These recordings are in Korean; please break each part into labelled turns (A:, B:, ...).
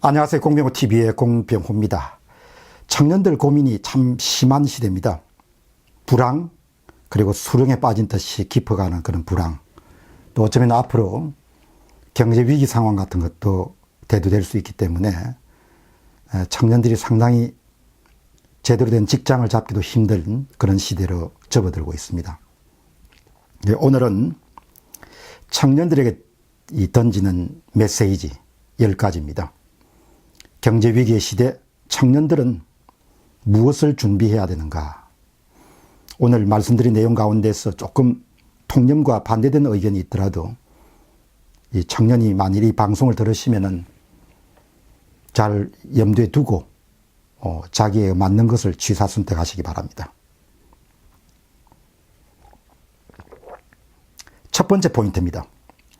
A: 안녕하세요. 공병호TV의 공병호입니다. 청년들 고민이 참 심한 시대입니다. 불황, 그리고 수렁에 빠진 듯이 깊어가는 그런 불황, 또 어쩌면 앞으로 경제위기 상황 같은 것도 대두될 수 있기 때문에 청년들이 상당히 제대로 된 직장을 잡기도 힘든 그런 시대로 접어들고 있습니다. 오늘은 청년들에게 던지는 메시지 10가지입니다. 경제위기의 시대, 청년들은 무엇을 준비해야 되는가? 오늘 말씀드린 내용 가운데서 조금 통념과 반대되는 의견이 있더라도 이 청년이 만일 이 방송을 들으시면은 잘 염두에 두고 자기에 맞는 것을 취사 선택하시기 바랍니다. 첫 번째 포인트입니다.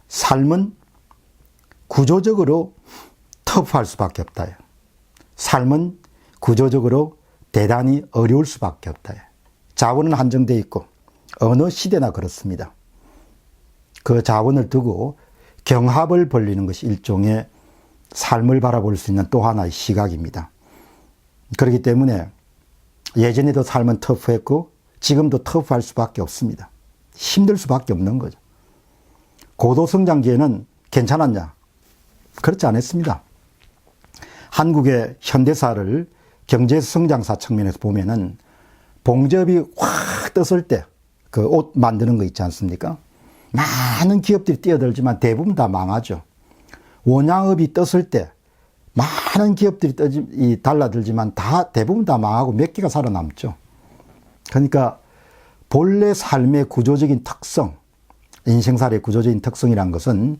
A: 삶은 구조적으로 터프할 수밖에 없다. 삶은 구조적으로 대단히 어려울 수밖에 없다. 자원은 한정되어 있고 어느 시대나 그렇습니다. 그 자원을 두고 경합을 벌이는 것이 일종의 삶을 바라볼 수 있는 또 하나의 시각입니다. 그렇기 때문에 예전에도 삶은 터프했고 지금도 터프할 수밖에 없습니다. 힘들 수밖에 없는 거죠. 고도성장기에는 괜찮았냐? 그렇지 않았습니다. 한국의 현대사를 경제성장사 측면에서 보면은 봉접이 확 떴을 때 그 옷 만드는 거 있지 않습니까? 많은 기업들이 뛰어들지만 대부분 다 망하죠. 원양업이 떴을 때 많은 기업들이 달라들지만 대부분 다 망하고 몇 개가 살아남죠. 그러니까 본래 삶의 구조적인 특성, 인생살의 구조적인 특성이란 것은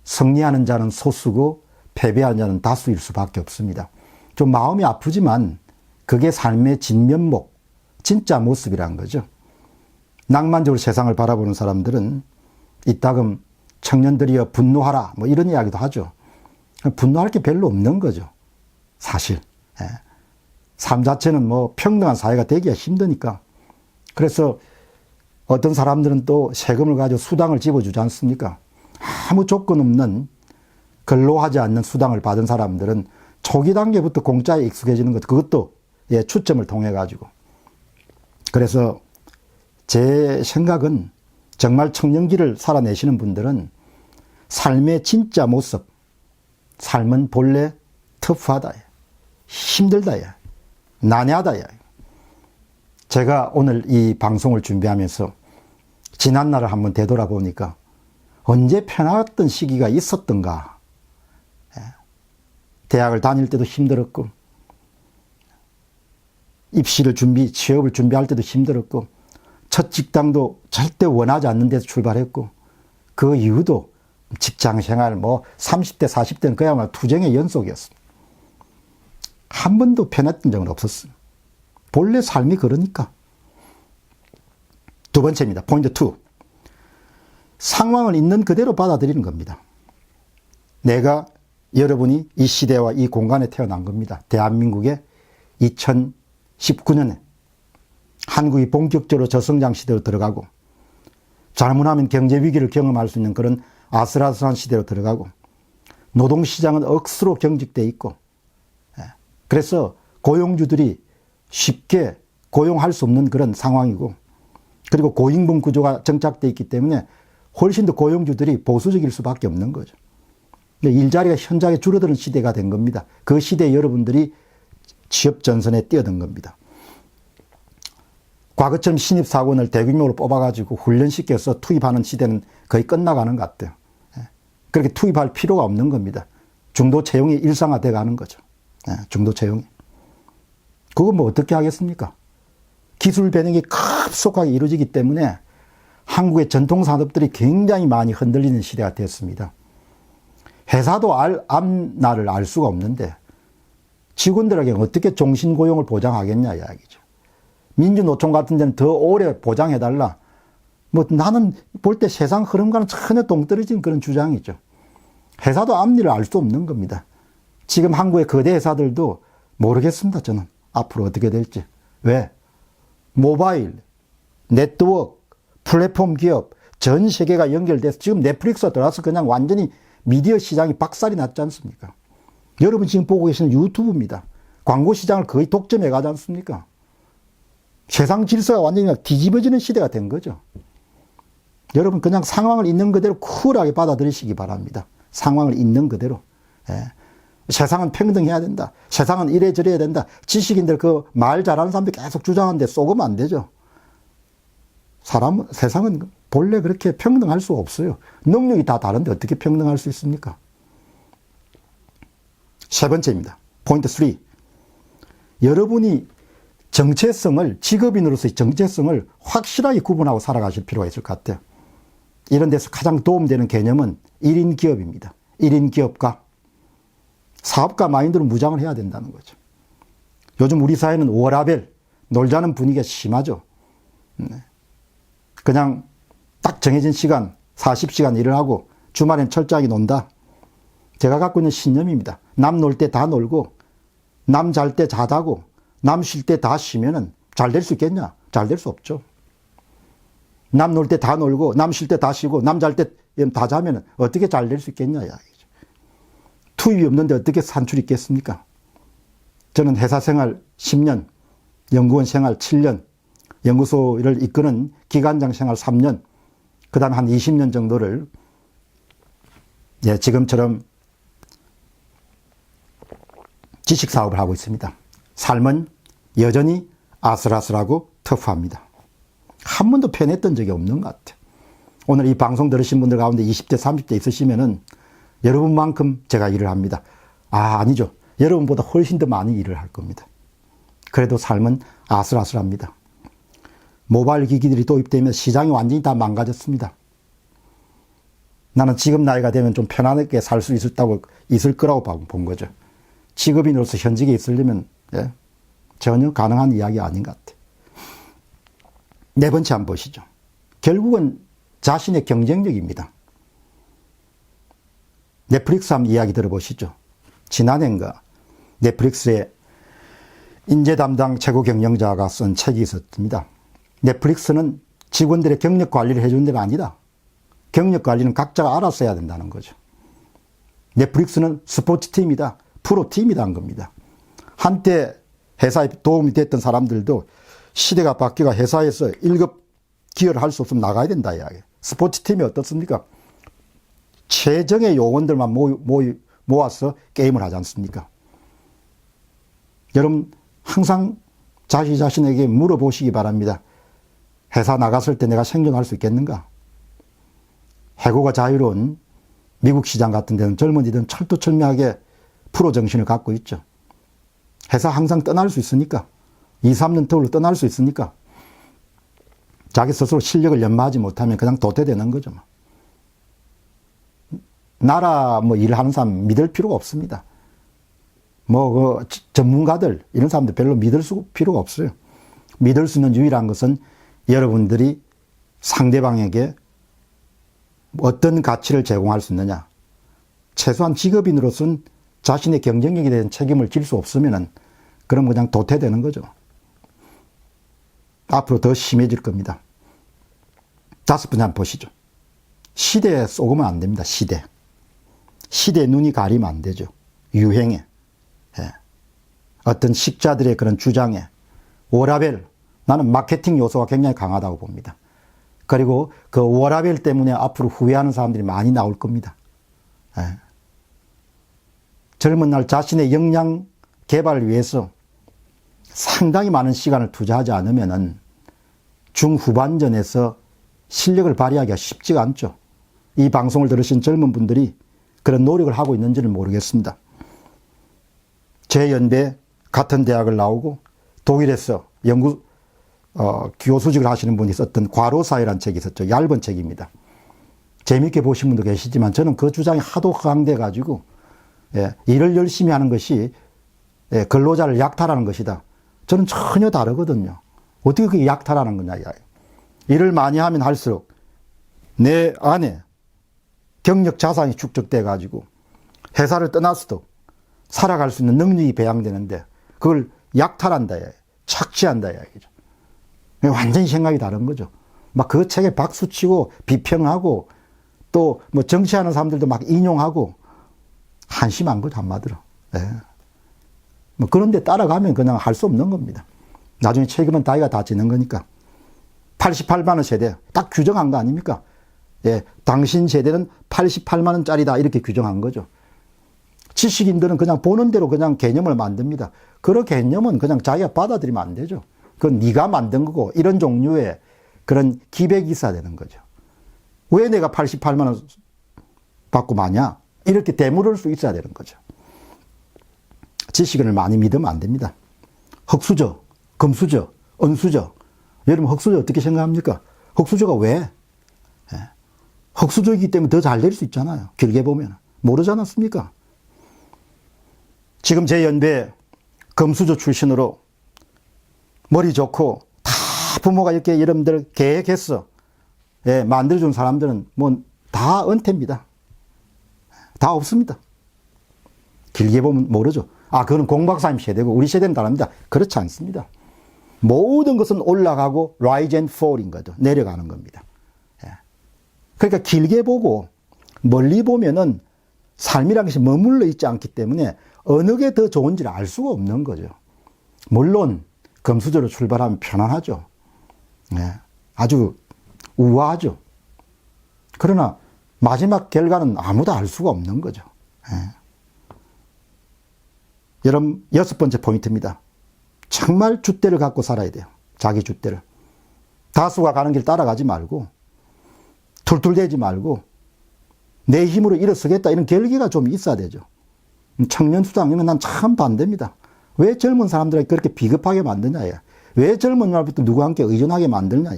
A: 승리하는 자는 소수고 패배하는 자는 다수일 수밖에 없습니다. 좀 마음이 아프지만 그게 삶의 진면목, 진짜 모습이라는 거죠. 낭만적으로 세상을 바라보는 사람들은 이따금 청년들이여 분노하라 뭐 이런 이야기도 하죠. 분노할 게 별로 없는 거죠. 사실. 삶 자체는 뭐 평등한 사회가 되기가 힘드니까. 그래서 어떤 사람들은 또 세금을 가지고 수당을 집어주지 않습니까? 아무 조건 없는 근로하지 않는 수당을 받은 사람들은 초기 단계부터 공짜에 익숙해지는 것, 그것도 추첨을 통해 가지고. 그래서 제 생각은 정말 청년기를 살아내시는 분들은 삶의 진짜 모습, 삶은 본래 터프하다, 힘들다, 난해하다. 제가 오늘 이 방송을 준비하면서 지난 날을 한번 되돌아보니까 언제 편했던 시기가 있었던가. 대학을 다닐 때도 힘들었고, 입시를 취업을 준비할 때도 힘들었고, 첫 직장도 절대 원하지 않는 데서 출발했고, 그 이후도 직장 생활, 30대, 40대는 그야말로 투쟁의 연속이었습니다. 한 번도 편했던 적은 없었습니다. 본래 삶이 그러니까. 두 번째입니다. 포인트 2. 상황을 있는 그대로 받아들이는 겁니다. 여러분이 이 시대와 이 공간에 태어난 겁니다. 대한민국의 2019년에 한국이 본격적으로 저성장 시대로 들어가고, 잘못하면 경제 위기를 경험할 수 있는 그런 아슬아슬한 시대로 들어가고, 노동시장은 억수로 경직되어 있고, 그래서 고용주들이 쉽게 고용할 수 없는 그런 상황이고, 그리고 고임금 구조가 정착되어 있기 때문에 훨씬 더 고용주들이 보수적일 수밖에 없는 거죠. 일자리가 현저하게 줄어드는 시대가 된 겁니다. 그 시대에 여러분들이 취업 전선에 뛰어든 겁니다. 과거처럼 신입사원을 대규모로 뽑아가지고 훈련시켜서 투입하는 시대는 거의 끝나가는 것 같아요. 그렇게 투입할 필요가 없는 겁니다. 중도 채용이 일상화되어 가는 거죠. 중도 채용이. 그거 뭐 어떻게 하겠습니까? 기술 변형이 급속하게 이루어지기 때문에 한국의 전통산업들이 굉장히 많이 흔들리는 시대가 됐습니다. 회사도 앞날을 알 수가 없는데 직원들에게 어떻게 종신고용을 보장하겠냐 이야기죠. 민주노총 같은 데는 더 오래 보장해달라. 나는 볼 때 세상 흐름과는 전혀 동떨어진 그런 주장이죠. 회사도 앞일을 알 수 없는 겁니다. 지금 한국의 거대 회사들도 모르겠습니다. 저는 앞으로 어떻게 될지. 왜? 모바일, 네트워크, 플랫폼 기업 전 세계가 연결돼서 지금 넷플릭스가 들어와서 그냥 완전히 미디어 시장이 박살이 났지 않습니까? 여러분 지금 보고 계시는 유튜브입니다. 광고 시장을 거의 독점해 가지 않습니까? 세상 질서가 완전히 뒤집어지는 시대가 된 거죠. 여러분 그냥 상황을 있는 그대로 쿨하게 받아들이시기 바랍니다. 상황을 있는 그대로. 예. 세상은 평등해야 된다. 세상은 이래저래야 된다. 지식인들 그 말 잘하는 사람들 계속 주장하는데 쏘으면 안 되죠. 세상은 본래 그렇게 평등할 수가 없어요. 능력이 다 다른데 어떻게 평등할 수 있습니까? 세 번째입니다. 포인트 3. 여러분이 정체성을, 직업인으로서의 정체성을 확실하게 구분하고 살아가실 필요가 있을 것 같아요. 이런 데서 가장 도움되는 개념은 1인 기업입니다. 1인 기업가. 사업가 마인드로 무장을 해야 된다는 거죠. 요즘 우리 사회는 워라밸, 놀자는 분위기가 심하죠. 그냥 딱 정해진 시간, 40시간 일을 하고 주말엔 철저하게 논다. 제가 갖고 있는 신념입니다. 남 놀 때 다 놀고, 남 잘 때 다 자고, 남 쉴 때 다 쉬면은 잘 될 수 있겠냐? 잘 될 수 없죠. 남 놀 때 다 놀고, 남 쉴 때 다 쉬고, 남 잘 때 다 자면은 어떻게 잘 될 수 있겠냐? 투입이 없는데 어떻게 산출이 있겠습니까? 저는 회사 생활 10년, 연구원 생활 7년, 연구소를 이끄는 기관장 생활 3년, 그 다음에 한 20년 정도를 지금처럼 지식사업을 하고 있습니다. 삶은 여전히 아슬아슬하고 터프합니다. 한 번도 편했던 적이 없는 것 같아요. 오늘 이 방송 들으신 분들 가운데 20대, 30대 있으시면은 여러분만큼 제가 일을 합니다. 아니죠. 여러분보다 훨씬 더 많이 일을 할 겁니다. 그래도 삶은 아슬아슬합니다. 모바일 기기들이 도입되면 시장이 완전히 다 망가졌습니다. 나는 지금 나이가 되면 좀 편안하게 살 수 있을 거라고 본 거죠. 직업인으로서 현직에 있으려면 전혀 가능한 이야기 아닌 것 같아요. 네 번째 한번 보시죠. 결국은 자신의 경쟁력입니다. 넷플릭스 한번 이야기 들어보시죠. 지난해인가 넷플릭스의 인재 담당 최고 경영자가 쓴 책이 있었습니다. 넷플릭스는 직원들의 경력 관리를 해주는 데가 아니다. 경력 관리는 각자가 알아서 해야 된다는 거죠. 넷플릭스는 스포츠팀이다. 프로팀이다 한 겁니다. 한때 회사에 도움이 됐던 사람들도 시대가 바뀌어 회사에서 1급 기여를 할 수 없으면 나가야 된다 이야기. 스포츠팀이 어떻습니까? 최정의 요원들만 모아서 게임을 하지 않습니까? 여러분 항상 자신에게 물어보시기 바랍니다. 회사 나갔을 때 내가 생존할 수 있겠는가? 해고가 자유로운 미국 시장 같은 데는 젊은이들은 철두철미하게 프로 정신을 갖고 있죠. 회사 항상 떠날 수 있으니까 2, 3년 터울로 떠날 수 있으니까 자기 스스로 실력을 연마하지 못하면 그냥 도태되는 거죠. 나라 일을 하는 사람 믿을 필요가 없습니다. 전문가들 이런 사람들 별로 믿을 필요가 없어요. 믿을 수 있는 유일한 것은 여러분들이 상대방에게 어떤 가치를 제공할 수 있느냐. 최소한 직업인으로서는 자신의 경쟁력에 대한 책임을 질 수 없으면은 그럼 그냥 도태되는 거죠. 앞으로 더 심해질 겁니다. 다섯 번째 한번 보시죠. 시대에 속으면 안 됩니다. 시대에 눈이 가리면 안 되죠. 유행에, 어떤 식자들의 그런 주장에, 워라밸, 나는 마케팅 요소가 굉장히 강하다고 봅니다. 그리고 그 워라밸 때문에 앞으로 후회하는 사람들이 많이 나올 겁니다. 젊은 날 자신의 역량 개발을 위해서 상당히 많은 시간을 투자하지 않으면은 중후반전에서 실력을 발휘하기가 쉽지가 않죠. 이 방송을 들으신 젊은 분들이 그런 노력을 하고 있는지는 모르겠습니다. 제 연배 같은 대학을 나오고 독일에서 교수직을 하시는 분이 썼던 과로사회라는 책이 있었죠. 얇은 책입니다. 재미있게 보신 분도 계시지만 저는 그 주장이 하도 강돼 가지고 일을 열심히 하는 것이 근로자를 약탈하는 것이다. 저는 전혀 다르거든요. 어떻게 그게 약탈하는 거냐. 일을 많이 하면 할수록 내 안에 경력 자산이 축적돼 가지고 회사를 떠나서도 살아갈 수 있는 능력이 배양되는데 그걸 약탈한다. 착취한다. 이야기죠. 완전히 생각이 다른 거죠. 막 그 책에 박수치고 비평하고 또 정치하는 사람들도 막 인용하고 한심한 거죠, 한마디로. 예. 뭐 그런데 따라가면 그냥 할 수 없는 겁니다. 나중에 책임은 자기가 다 지는 거니까. 88만 원 세대 딱 규정한 거 아닙니까? 예, 당신 세대는 88만 원짜리다 이렇게 규정한 거죠. 지식인들은 그냥 보는 대로 그냥 개념을 만듭니다. 그런 개념은 그냥 자기가 받아들이면 안 되죠. 그건 네가 만든 거고 이런 종류의 그런 기백이 있어야 되는 거죠. 왜 내가 88만 원 받고 마냐? 이렇게 되물을 수 있어야 되는 거죠. 지식인을 많이 믿으면 안 됩니다. 흑수저, 금수저, 은수저. 여러분 흑수저 어떻게 생각합니까? 흑수저가 왜? 예. 흑수저이기 때문에 더 잘 될 수 있잖아요. 길게 보면. 모르지 않았습니까? 지금 제 연배 금수저 출신으로 머리 좋고 다 부모가 이렇게 여러분들 계획했어. 예, 만들어준 사람들은 뭐 다 은퇴입니다. 다 없습니다. 길게 보면 모르죠. 아, 그건 공박사님 세대고 우리 세대는 다릅니다. 그렇지 않습니다. 모든 것은 올라가고 rise and fall인 거죠. 내려가는 겁니다. 예. 그러니까 길게 보고 멀리 보면은 삶이라는 것이 머물러 있지 않기 때문에 어느 게 더 좋은지를 알 수가 없는 거죠. 물론 금수저로 출발하면 편안하죠. 예. 아주 우아하죠. 그러나 마지막 결과는 아무도 알 수가 없는 거죠. 예. 여러분 6번째 포인트입니다. 정말 줏대를 갖고 살아야 돼요. 자기 줏대를. 다수가 가는 길 따라가지 말고 툴툴대지 말고 내 힘으로 일어서겠다 이런 결기가 좀 있어야 되죠. 청년수당이면 난 참 반대입니다. 왜 젊은 사람들에게 그렇게 비겁하게 만드냐. 왜 젊은 날부터 누구와 함께 의존하게 만드냐.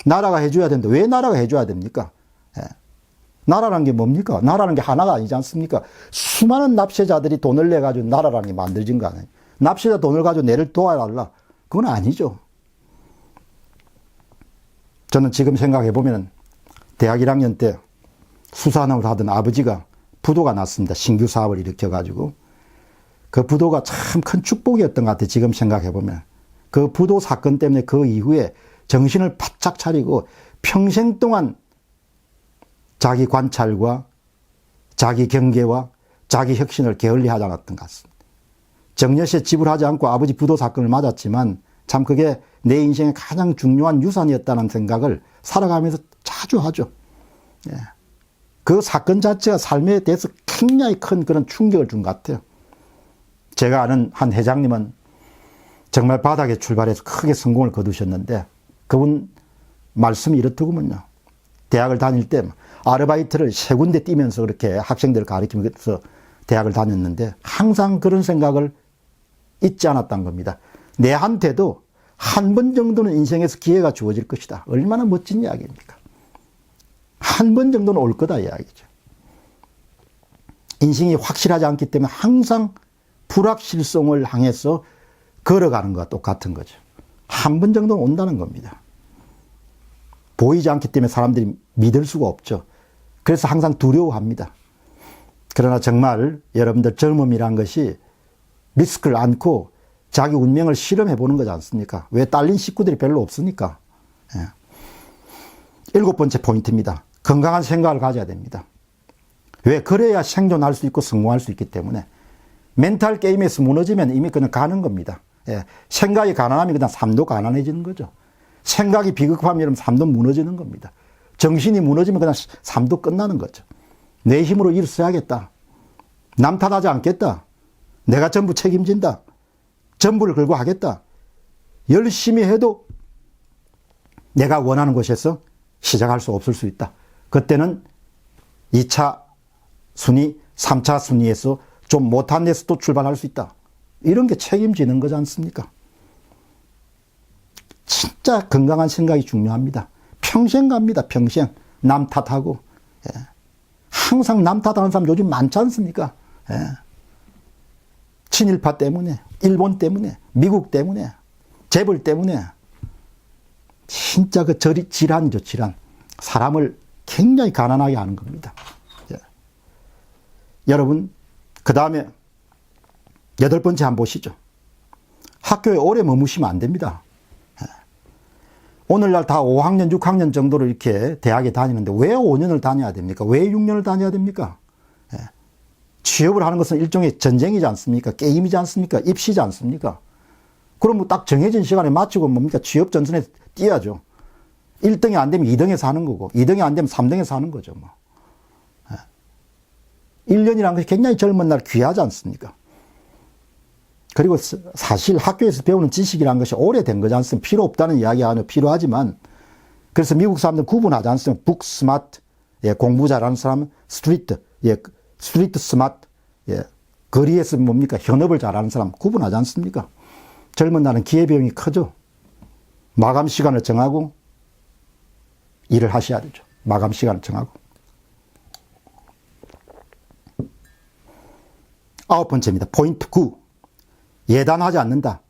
A: 나라가 해줘야 되는데 왜 나라가 해줘야 됩니까? 예. 나라라는 게 뭡니까? 나라라는 게 하나가 아니지 않습니까? 수많은 납세자들이 돈을 내가지고 나라라는 게 만들어진 거 아니에요. 납세자 돈을 가지고 내를 도와달라. 그건 아니죠. 저는 지금 생각해 보면 대학 1학년 때 수산업을 하던 아버지가 부도가 났습니다. 신규 사업을 일으켜가지고. 그 부도가 참 큰 축복이었던 것 같아요. 지금 생각해 보면. 그 부도 사건 때문에 그 이후에 정신을 바짝 차리고 평생 동안 자기 관찰과 자기 경계와 자기 혁신을 게을리하지 않았던 것 같습니다. 정려시에 지불하지 않고 아버지 부도 사건을 맞았지만 참 그게 내 인생의 가장 중요한 유산이었다는 생각을 살아가면서 자주 하죠. 예. 그 사건 자체가 삶에 대해서 굉장히 큰 그런 충격을 준 것 같아요. 제가 아는 한 회장님은 정말 바닥에 출발해서 크게 성공을 거두셨는데 그분 말씀이 이렇더군요. 대학을 다닐 때 아르바이트를 3군데 뛰면서 그렇게 학생들을 가르치면서 대학을 다녔는데 항상 그런 생각을 잊지 않았다는 겁니다. 내한테도 한 번 정도는 인생에서 기회가 주어질 것이다. 얼마나 멋진 이야기입니까? 한 번 정도는 올 거다 이야기죠. 인생이 확실하지 않기 때문에 항상 불확실성을 향해서 걸어가는 것과 똑같은 거죠. 한 번 정도는 온다는 겁니다. 보이지 않기 때문에 사람들이 믿을 수가 없죠. 그래서 항상 두려워합니다. 그러나 정말 여러분들 젊음이란 것이 리스크를 안고 자기 운명을 실험해 보는 거지 않습니까? 왜 딸린 식구들이 별로 없으니까. 예. 7번째 포인트입니다. 건강한 생각을 가져야 됩니다. 왜? 그래야 생존할 수 있고 성공할 수 있기 때문에. 멘탈 게임에서 무너지면 이미 그냥 가는 겁니다. 예. 생각이 가난하면 그냥 삶도 가난해지는 거죠. 생각이 비겁하면 삶도 무너지는 겁니다. 정신이 무너지면 그냥 삶도 끝나는 거죠. 내 힘으로 일을 써야겠다. 남 탓하지 않겠다. 내가 전부 책임진다. 전부를 걸고 하겠다. 열심히 해도 내가 원하는 곳에서 시작할 수 없을 수 있다. 그때는 2차 순위, 3차 순위에서 좀 못한 데서 또 출발할 수 있다. 이런 게 책임지는 거지 않습니까? 진짜 건강한 생각이 중요합니다. 평생 갑니다. 평생. 남 탓하고. 예. 항상 남 탓하는 사람 요즘 많지 않습니까? 예. 친일파 때문에, 일본 때문에, 미국 때문에, 재벌 때문에. 진짜 그 질환이죠, 질환. 사람을 굉장히 가난하게 하는 겁니다. 예. 여러분, 그 다음에 8번째 한번 보시죠. 학교에 오래 머무시면 안 됩니다. 예. 오늘날 다 5학년, 6학년 정도로 이렇게 대학에 다니는데 왜 5년을 다녀야 됩니까? 왜 6년을 다녀야 됩니까? 예. 취업을 하는 것은 일종의 전쟁이지 않습니까? 게임이지 않습니까? 입시지 않습니까? 그럼 뭐 딱 정해진 시간에 마치고 뭡니까? 취업 전선에 뛰어야죠. 1등이 안 되면 2등에서 하는 거고, 2등이 안 되면 3등에서 하는 거죠, 뭐. 1년이라는 것이 굉장히 젊은 날 귀하지 않습니까? 그리고 사실 학교에서 배우는 지식이라는 것이 오래된 거지 않습니까? 필요 없다는 이야기가 아니라 필요하지만, 그래서 미국 사람들은 구분하지 않습니까? 북 스마트, 예, 공부 잘하는 사람은 스트리트, 예, 스트리트 스마트, 예, 거리에서 뭡니까? 현업을 잘하는 사람 구분하지 않습니까? 젊은 날은 기회비용이 크죠. 마감 시간을 정하고 일을 하셔야 되죠. 마감 시간을 정하고. 9번째입니다. 포인트 9. 예단하지 않는다.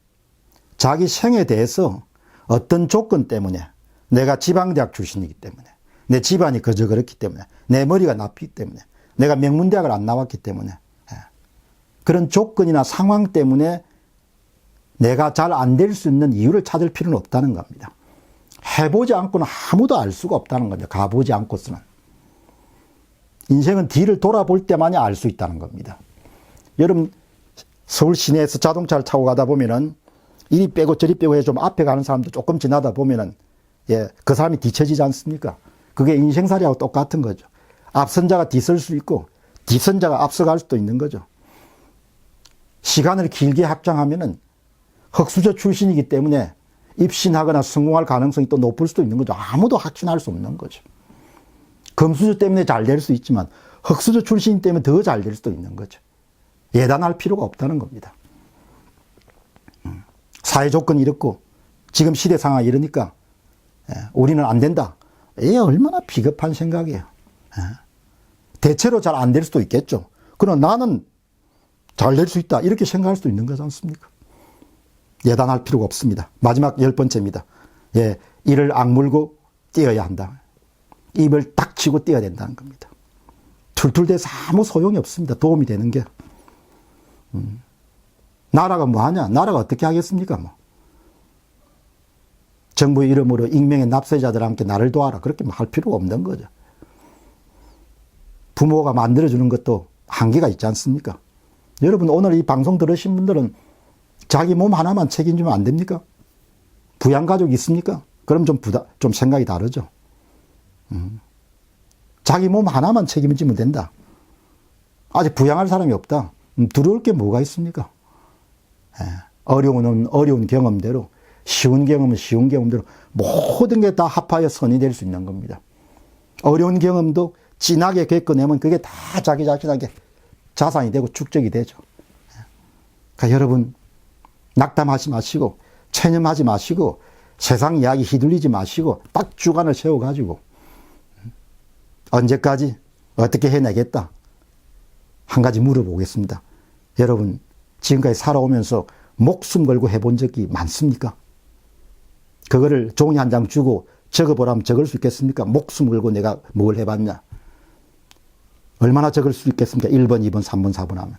A: 자기 생에 대해서 어떤 조건 때문에, 내가 지방대학 출신이기 때문에, 내 집안이 그저 그렇기 때문에, 내 머리가 나쁘기 때문에, 내가 명문대학을 안 나왔기 때문에, 그런 조건이나 상황 때문에 내가 잘 안 될 수 있는 이유를 찾을 필요는 없다는 겁니다. 해보지 않고는 아무도 알 수가 없다는 겁니다. 가보지 않고서는. 인생은 뒤를 돌아볼 때만이 알 수 있다는 겁니다. 여러분, 서울 시내에서 자동차를 타고 가다 보면은 이리 빼고 저리 빼고 해서 좀 앞에 가는 사람도 조금 지나다 보면은, 예, 그 사람이 뒤처지지 않습니까? 그게 인생살이하고 똑같은 거죠. 앞선자가 뒤설 수 있고 뒤선자가 앞서갈 수도 있는 거죠. 시간을 길게 확장하면은 흑수저 출신이기 때문에 입신하거나 성공할 가능성이 또 높을 수도 있는 거죠. 아무도 확신할 수 없는 거죠. 금수저 때문에 잘 될 수 있지만 흑수저 출신 때문에 더 잘 될 수도 있는 거죠. 예단할 필요가 없다는 겁니다. 사회 조건이 이렇고 지금 시대 상황이 이러니까 우리는 안 된다. 얼마나 비겁한 생각이에요. 대체로 잘 안 될 수도 있겠죠. 그러나 나는 잘 될 수 있다. 이렇게 생각할 수도 있는 거지 않습니까? 예단할 필요가 없습니다. 마지막 10번째입니다. 예, 이를 악물고 뛰어야 한다. 입을 딱 치고 뛰어야 된다는 겁니다. 툴툴대서 아무 소용이 없습니다. 도움이 되는 게. 나라가 뭐 하냐? 나라가 어떻게 하겠습니까? 뭐. 정부의 이름으로 익명의 납세자들과 함께 나를 도와라. 그렇게 할 필요가 없는 거죠. 부모가 만들어주는 것도 한계가 있지 않습니까? 여러분, 오늘 이 방송 들으신 분들은 자기 몸 하나만 책임지면 안 됩니까? 부양가족 있습니까? 그럼 좀 생각이 다르죠. 자기 몸 하나만 책임지면 된다. 아직 부양할 사람이 없다. 두려울 게 뭐가 있습니까? 어려운 어려운 경험대로, 쉬운 경험은 쉬운 경험대로 모든 게 다 합하여 선이 될 수 있는 겁니다. 어려운 경험도 진하게 겪어내면 그게 다 자기 자신에게 자산이 되고 축적이 되죠. 그러니까 여러분, 낙담하지 마시고 체념하지 마시고 세상 이야기 휘둘리지 마시고 딱 주관을 세워가지고 언제까지 어떻게 해내겠다. 한 가지 물어보겠습니다. 여러분, 지금까지 살아오면서 목숨 걸고 해본 적이 많습니까? 그거를 종이 한 장 주고 적어보라면 적을 수 있겠습니까? 목숨 걸고 내가 뭘 해봤냐? 얼마나 적을 수 있겠습니까? 1번, 2번, 3번, 4번 하면.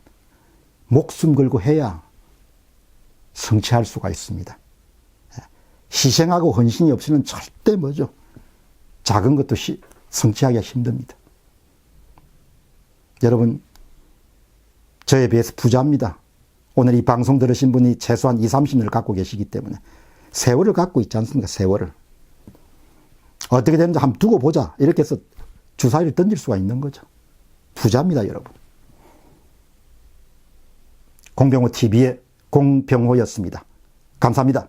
A: 목숨 걸고 해야 성취할 수가 있습니다. 희생하고 헌신이 없이는 절대 뭐죠? 작은 것도 성취하기가 힘듭니다. 여러분, 저에 비해서 부자입니다. 오늘 이 방송 들으신 분이 최소한 20, 30년을 갖고 계시기 때문에 세월을 갖고 있지 않습니까? 세월을. 어떻게 되는지 한번 두고 보자. 이렇게 해서 주사위를 던질 수가 있는 거죠. 부자입니다, 여러분. 공병호 TV의 공병호였습니다. 감사합니다.